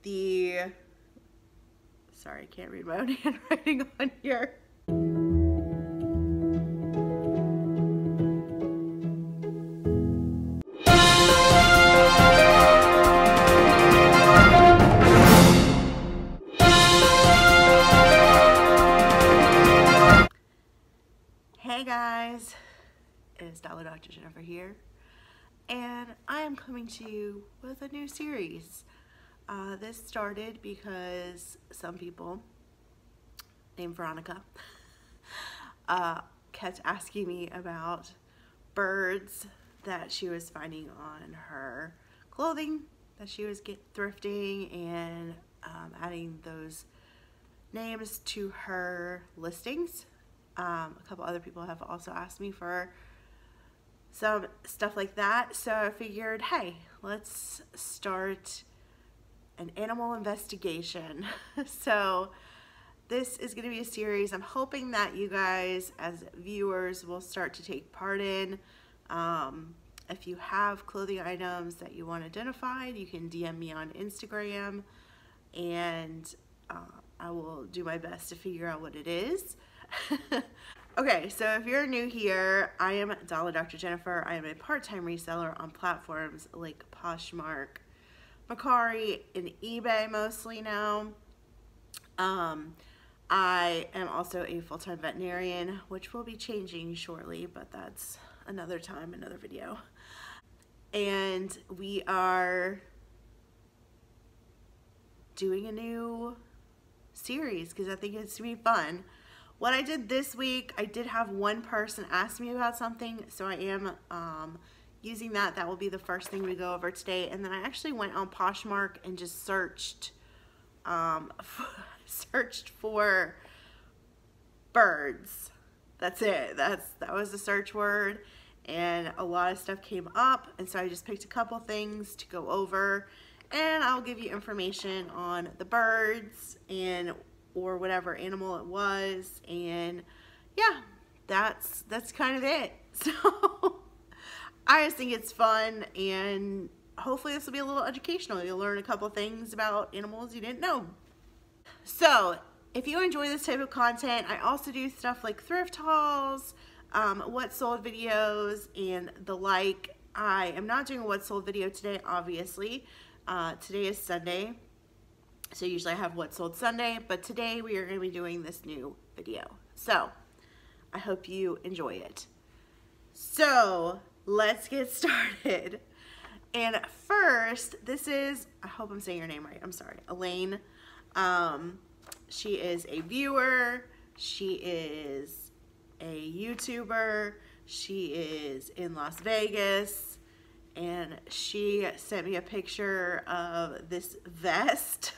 Sorry, I can't read my own handwriting on here. Hey guys, it's Dolla Docta Jennifer here, and I am coming to you with a new series. This started because some people named Veronica kept asking me about birds that she was finding on her clothing that she was thrifting, and adding those names to her listings. A couple other people have also asked me for some stuff like that, so I figured, hey, let's start an animal investigation. So this is going to be a series I'm hoping that you guys as viewers will start to take part in. If you have clothing items that you want identified, you can DM me on Instagram, and I will do my best to figure out what it is. Okay, so if you're new here, I am Dolla Docta Jennifer. I am a part-time reseller on platforms like Poshmark, Mercari, and eBay mostly now. I am also a full-time veterinarian, which will be changing shortly, but that's another time, another video. And we are doing a new series because I think it's going to be fun. What I did this week, I did have one person ask me about something, so I am using that. That will be the first thing we go over today. And then I actually went on Poshmark and just searched for birds. That's it. That was the search word, and a lot of stuff came up, and so I just picked a couple things to go over, and I'll give you information on the birds or whatever animal it was, and yeah, that's kind of it. So I just think it's fun, and hopefully this will be a little educational. You'll learn a couple things about animals you didn't know. So if you enjoy this type of content, I also do stuff like thrift hauls, what sold videos, and the like. I am not doing a what sold video today, obviously. Today is Sunday, so usually I have what sold Sunday, but today we are going to be doing this new video. So I hope you enjoy it. So let's get started. And first, this is, I hope I'm saying your name right, I'm sorry, Elahnah. She is a viewer, she is a YouTuber, she is in Las Vegas, and she sent me a picture of this vest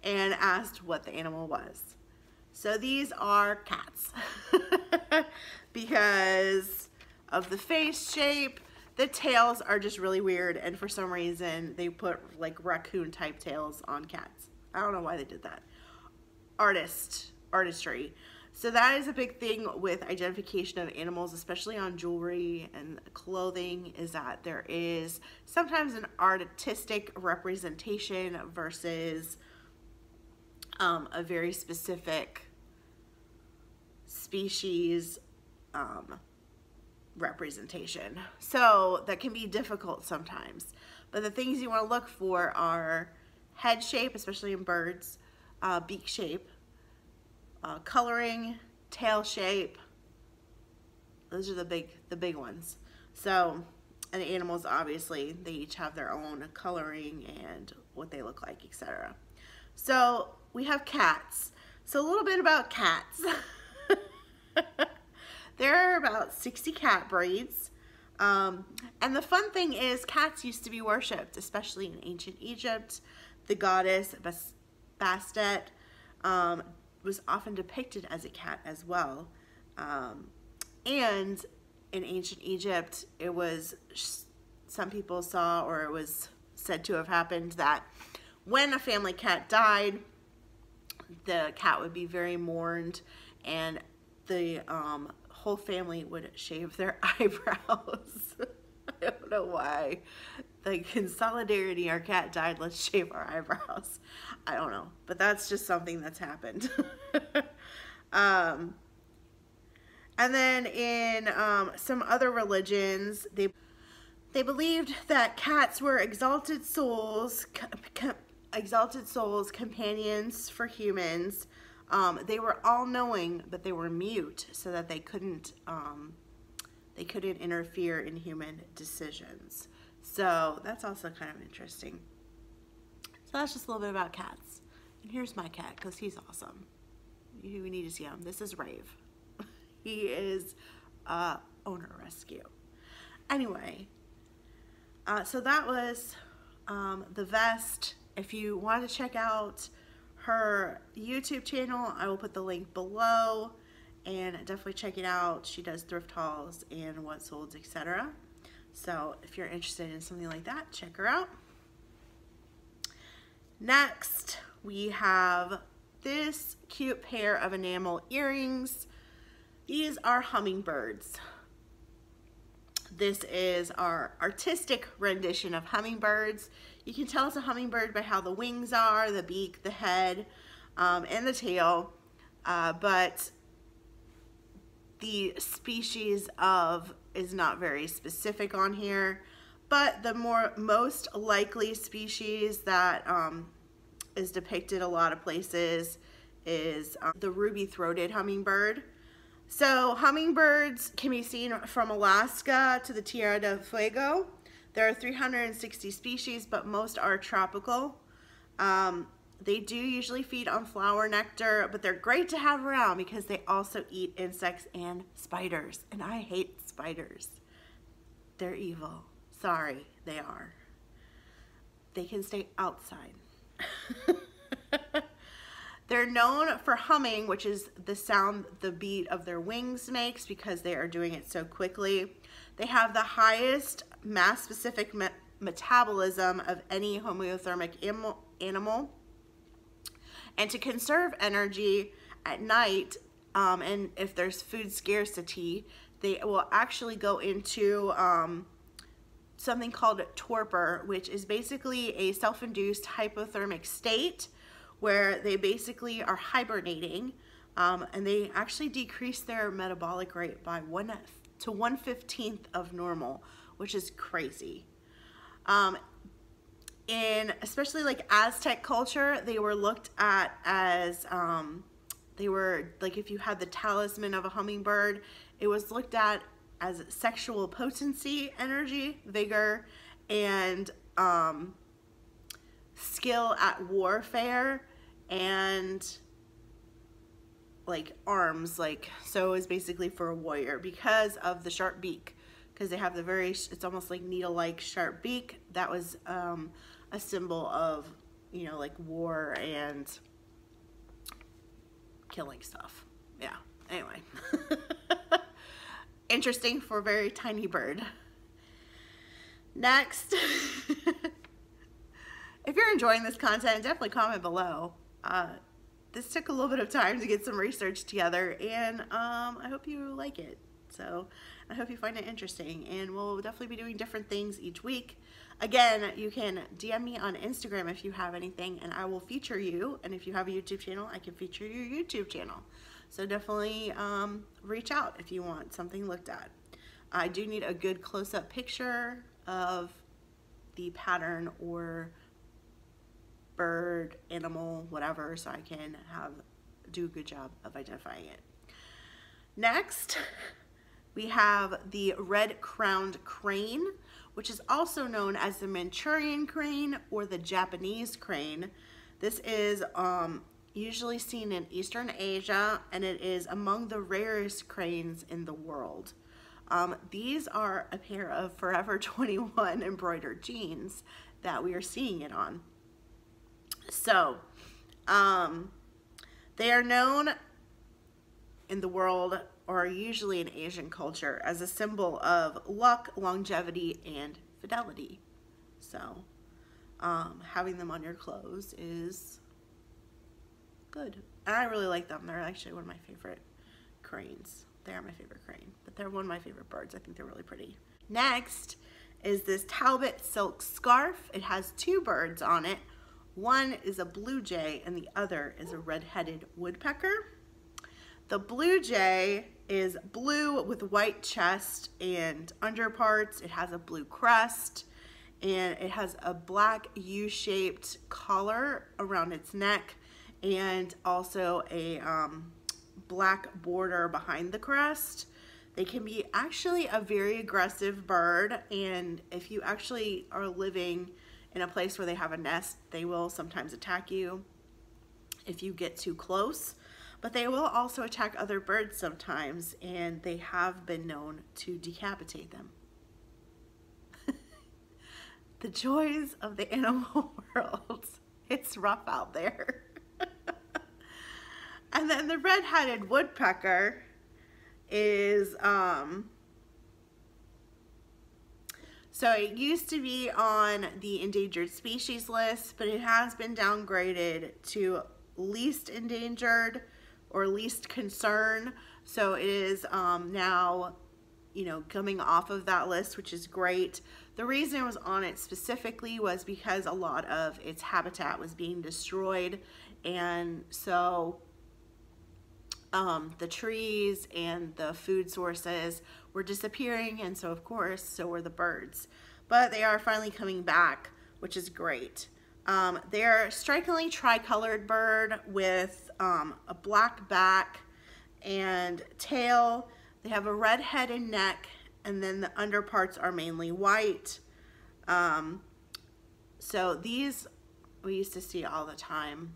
and asked what the animal was. So these are cats because of the face shape. The tails are just really weird, and for some reason they put like raccoon type tails on cats. I don't know why they did that. Artistry. So that is a big thing with identification of animals, especially on jewelry and clothing, is that there is sometimes an artistic representation versus a very specific species representation. So that can be difficult sometimes. But the things you want to look for are head shape, especially in birds, beak shape, coloring, tail shape. Those are the big ones. So, and the animals, obviously, they each have their own coloring and what they look like, etc. So we have cats. So a little bit about cats. There are about 60 cat breeds. And the fun thing is cats used to be worshipped, especially in ancient Egypt. The goddess Bastet was often depicted as a cat as well. And in ancient Egypt, it was, some people saw, or it was said to have happened, that when a family cat died, the cat would be very mourned, and the whole family would shave their eyebrows. I don't know why in solidarity, our cat died, let's shave our eyebrows. I don't know, but that's just something that's happened. And then in some other religions, they believed that cats were exalted souls, companions for humans. They were all-knowing, but they were mute, so that they couldn't interfere in human decisions. So that's also kind of interesting. So that's just a little bit about cats. And here's my cat, because he's awesome. We need to see him. This is Rave. He is owner rescue. Anyway, so that was the vest. If you want to check out her YouTube channel, I will put the link below, and definitely check it out. She does thrift hauls and what solds, etc. So if you're interested in something like that, check her out. Next, we have this cute pair of enamel earrings. These are hummingbirds. This is our artistic rendition of hummingbirds. You can tell it's a hummingbird by how the wings are, the beak, the head, and the tail. But the species of is not very specific on here. But the most likely species that is depicted a lot of places is the ruby-throated hummingbird. So hummingbirds can be seen from Alaska to the Tierra del Fuego. There are 360 species, but most are tropical. They do usually feed on flower nectar, but they're great to have around because they also eat insects and spiders. And I hate spiders. They're evil. Sorry, they are. They can stay outside. They're known for humming, which is the sound the beat of their wings makes, because they are doing it so quickly. They have the highest mass-specific metabolism of any homeothermic animal. And to conserve energy at night, and if there's food scarcity, they will actually go into something called torpor, which is basically a self-induced hypothermic state where they basically are hibernating, and they actually decrease their metabolic rate by 1 to 1/15 of normal, which is crazy. In especially like Aztec culture, they were looked at as, they were like, if you had the talisman of a hummingbird, it was looked at as sexual potency, energy, vigor, and skill at warfare, and like arms, like, so is basically for a warrior because of the sharp beak, because they have the very, it's almost like needle-like sharp beak. That was a symbol of, you know, like war and killing stuff. Yeah, anyway. Interesting for a very tiny bird. Next, if you're enjoying this content, definitely comment below. This took a little bit of time to get some research together, and I hope you like it. So I hope you find it interesting, and we'll definitely be doing different things each week. Again, you can DM me on Instagram if you have anything, and I will feature you. And if you have a YouTube channel, I can feature your YouTube channel. So definitely reach out if you want something looked at. I do need a good close-up picture of the pattern or bird, animal, whatever, so I can do a good job of identifying it. Next, we have the Red-Crowned Crane, which is also known as the Manchurian crane or the Japanese crane. This is usually seen in Eastern Asia, and it is among the rarest cranes in the world. These are a pair of Forever 21 embroidered jeans that we are seeing it on. So, they are known in the world, or usually in Asian culture, as a symbol of luck, longevity, and fidelity. So, having them on your clothes is good. And I really like them. They're actually one of my favorite cranes. They are my favorite crane, but they're one of my favorite birds. I think they're really pretty. Next is this Talbot silk scarf. It has two birds on it. One is a blue jay and the other is a red-headed woodpecker. The blue jay is blue with white chest and underparts. It has a blue crest and it has a black U-shaped collar around its neck and also a black border behind the crest. They can be actually a very aggressive bird, and if you actually are living in a place where they have a nest, they will sometimes attack you if you get too close. But they will also attack other birds sometimes, and they have been known to decapitate them. The joys of the animal world. It's rough out there. And then the red-headed woodpecker is, so it used to be on the endangered species list, but it has been downgraded to least endangered or least concern. So it is now, you know, coming off of that list, which is great. The reason it was on it specifically was because a lot of its habitat was being destroyed, and so the trees and the food sources were disappearing, and so of course so were the birds. But they are finally coming back, which is great. They're a strikingly tricolored bird with a black back and tail. They have a red head and neck, and then the underparts are mainly white. So these we used to see all the time.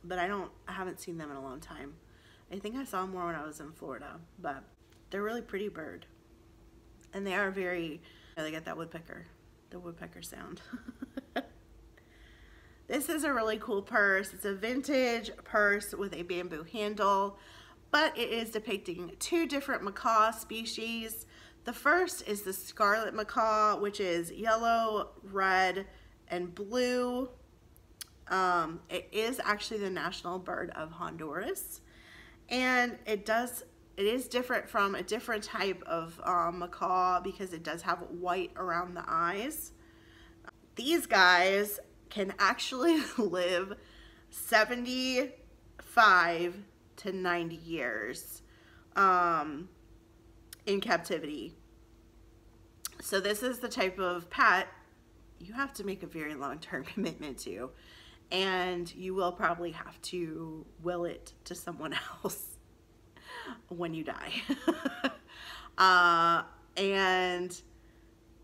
But I haven't seen them in a long time. I think I saw them more when I was in Florida, but they're a really pretty bird. And they are very, they get that woodpecker, the woodpecker sound. This is a really cool purse. It's a vintage purse with a bamboo handle, but it is depicting two different macaw species. The first is the Scarlet Macaw, which is yellow, red, and blue. It is actually the national bird of Honduras, and it is different from a different type of macaw because it does have white around the eyes. These guys can actually live 75 to 90 years in captivity. So this is the type of pet you have to make a very long-term commitment to. And you will probably have to will it to someone else when you die. And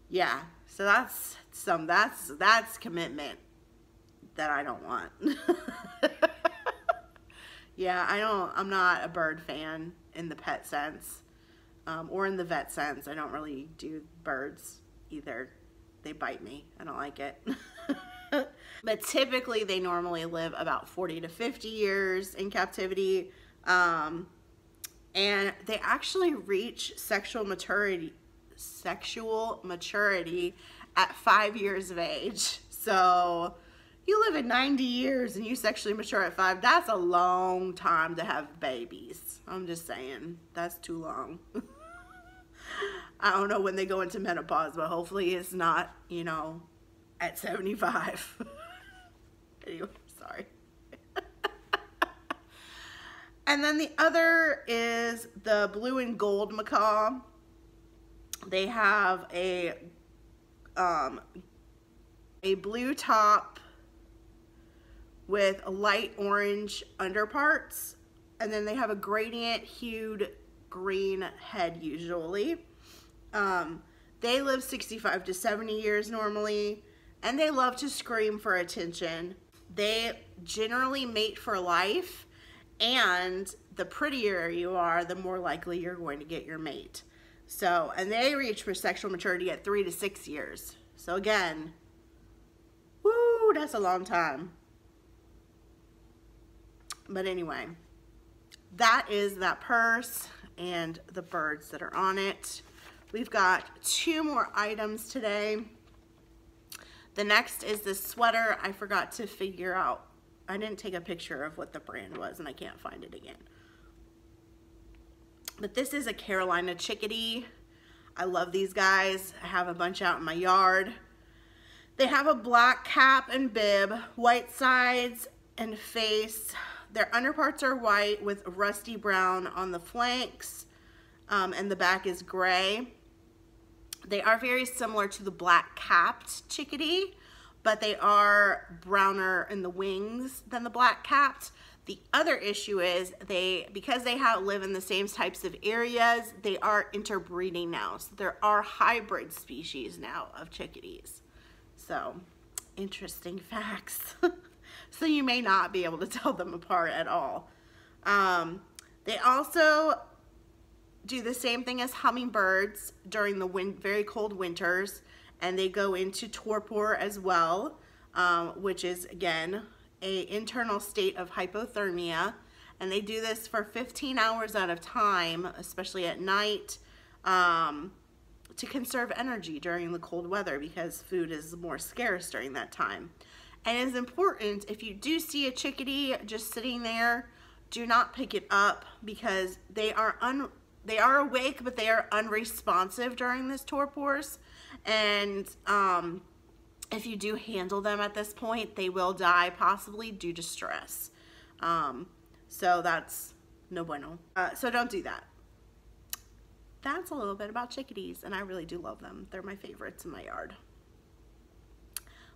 yeah, so that's commitment that I don't want. Yeah, I'm not a bird fan in the pet sense, or in the vet sense. I don't really do birds either. They bite me. I don't like it. But typically they normally live about 40 to 50 years in captivity. And they actually reach sexual maturity at 5 years of age. So you live at 90 years and you sexually mature at 5. That's a long time to have babies. I'm just saying, that's too long. I don't know when they go into menopause, but hopefully it's not, you know, at 75. Anyway, sorry. And then the other is the blue and gold macaw. They have a blue top with a light orange underparts, and then they have a gradient hued green head usually. They live 65 to 70 years normally, and they love to scream for attention. They generally mate for life, and the prettier you are, the more likely you're going to get your mate. So, and they reach for sexual maturity at 3 to 6 years. So again, woo, that's a long time. But anyway, that is that purse and the birds that are on it. We've got 2 more items today. The next is this sweater. I forgot to figure out, I didn't take a picture of what the brand was and I can't find it again. But this is a Carolina Chickadee. I love these guys. I have a bunch out in my yard. They have a black cap and bib, white sides and face. Their underparts are white with rusty brown on the flanks, and the back is gray. They are very similar to the black capped chickadee, but they are browner in the wings than the black capped. The other issue is because they live in the same types of areas, they are interbreeding now. So there are hybrid species now of chickadees. So, interesting facts. So you may not be able to tell them apart at all. They also do the same thing as hummingbirds during the very cold winters, and they go into torpor as well, which is, again, an internal state of hypothermia, and they do this for 15 hours at a time, especially at night, to conserve energy during the cold weather because food is more scarce during that time. And it is important, if you do see a chickadee just sitting there, do not pick it up because they are awake, but they are unresponsive during this torpors. And if you do handle them at this point, they will die possibly due to stress. So that's no bueno. So don't do that. That's a little bit about chickadees, and I really do love them. They're my favorites in my yard.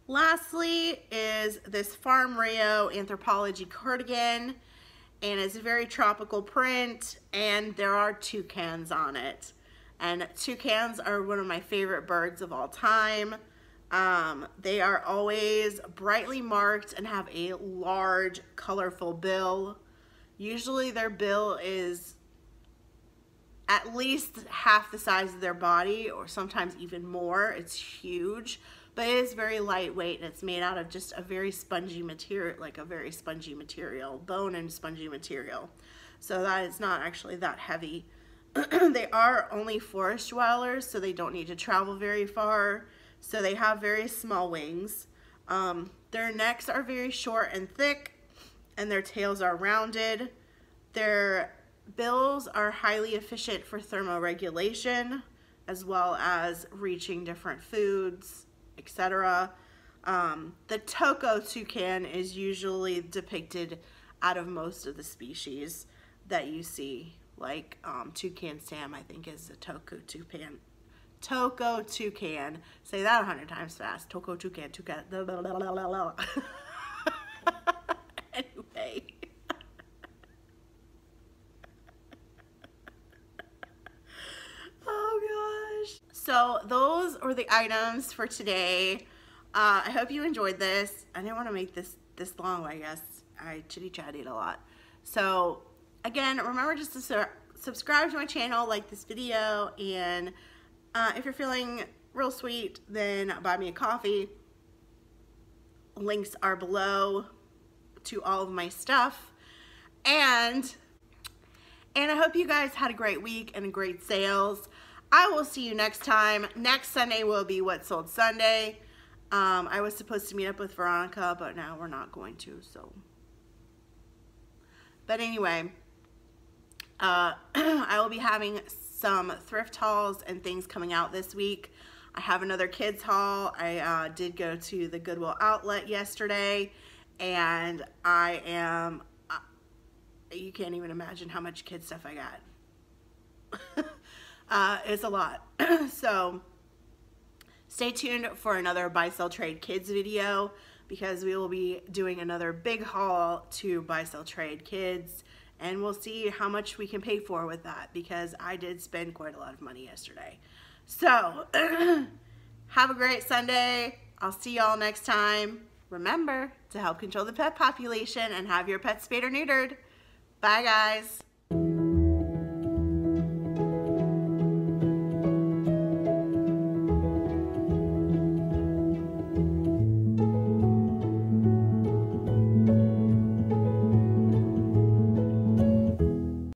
Lastly is this Farm Rayo Anthropology cardigan, and it's a very tropical print, and there are toucans on it. And toucans are one of my favorite birds of all time. They are always brightly marked and have a large, colorful bill. Usually their bill is at least half the size of their body, or sometimes even more. It's huge, but it is very lightweight, and it's made out of just a very spongy material, like a very spongy material, bone and spongy material. So that is not actually that heavy. They are only forest dwellers, so they don't need to travel very far. So they have very small wings. Their necks are very short and thick, and their tails are rounded. Their bills are highly efficient for thermoregulation, as well as reaching different foods, etc. The toko toucan is usually depicted out of most of the species that you see, like toucan Sam, I think, is a toko toucan. Toko toucan. Say that 100 times fast. Toko toucan, toucan. Anyway. Oh gosh. So those are the items for today. I hope you enjoyed this. I didn't want to make this long, I guess. I chitty-chatted a lot. So again, remember just to subscribe to my channel, like this video, and if you're feeling real sweet, then buy me a coffee. Links are below to all of my stuff. And I hope you guys had a great week and great sales. I will see you next time. Next Sunday will be What Sold Sunday. I was supposed to meet up with Veronica, but now we're not going to, so. But anyway, I will be having some thrift hauls and things coming out this week. I have another kids haul. I did go to the Goodwill outlet yesterday, and I am, you can't even imagine how much kid stuff I got. It's a lot. So stay tuned for another Buy Sell Trade Kids video, because we will be doing another big haul to Buy Sell Trade Kids, and we'll see how much we can pay for with that, because I did spend quite a lot of money yesterday. So have a great Sunday. I'll see y'all next time. Remember to help control the pet population and have your pets spayed or neutered. Bye guys.